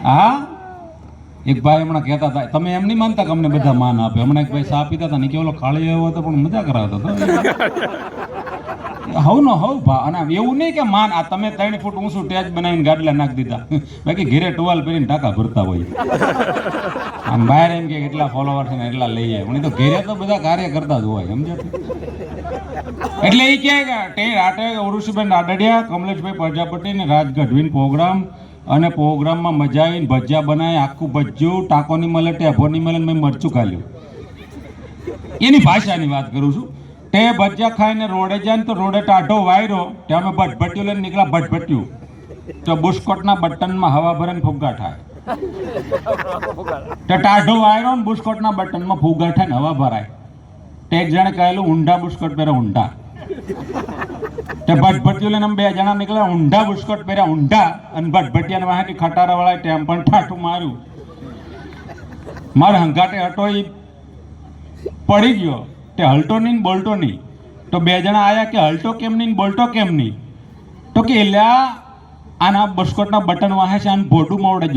હા, એક ભાઈ હમણાં કહેતા હતા, તમે એમ નહીં માનતા કે અમને બધા માન આપે. હમણાં એક ભાઈ સા પીતા હતા ને કે ઓલો ખાળી આવ્યો હતો પણ મજા કરાવતો હતો. હવ નો હવ ભા. અને એવું નહીં કે માન આ તમે 3 ફૂટ ઊંચું ટેજ બનાવીને ગાડલા નાખી દીધા, બાકી ઘેરે ટુવાલ પહેરીને ટાંકા ભરતા હોય. આમ બહાર એમ કે કેટલા ફોલોવર છે ને એટલા લઈએ, પણ તો ઘેરે તો બધા કાર્ય કરતા જ હોય, સમજ્યા? એટલે એ કે ઉરુષીબેન રાડડિયા, કમલેશભાઈ પ્રજાપતિ ને રાજ ગઢવીનો પ્રોગ્રામ, અને પ્રોગ્રામમાં મજા આવીને ભજીયા બનાવી, આખું ભજ્યું, ટાંકો નહીં મળે, ટેભો નહીં મળે, મેં મરચું ખાલ્યું. એની ભાષાની વાત કરું છું. તે ભજીયા ખાઈને રોડે જાય ને તો રોડે ટાઢો વાયરો, ત્યાં અમે ભટભટ્યું લઈને નીકળ્યા. ભટભટ્યું તો બુસ્કોટના બટનમાં હવા ભરે ને ફુગ્ગા થાય. તો ટાઢો વાયરો ને બુસ્કોટના બટનમાં ફુગ્ગા થાય ને હવા ભરાય. તે એક જણે કહેલું ઊંડા બુસ્કોટ પહેરે ઊંડા. તે ભટભટ્યું લઈને 2 જણા નીકળ્યા, ઊંડા બુસ્કોટ પહેર્યા ઊંડા, અને ભટભટિયાને વાહે ખટારા વાળા ટેમ પણ ઠાઠું માર્યું. મારે હંગાટે હટો ઈ પડી ગયો, તે હલટો નહીં બોલટો નહીં. તો 2 જણા આયા કે હલટો કેમ નહીં બોલટો કેમ નહીં? તો કે એલ્યા આના બુસ્કોટના બટન વાહે છે, આને ભોડું મોવડે જ.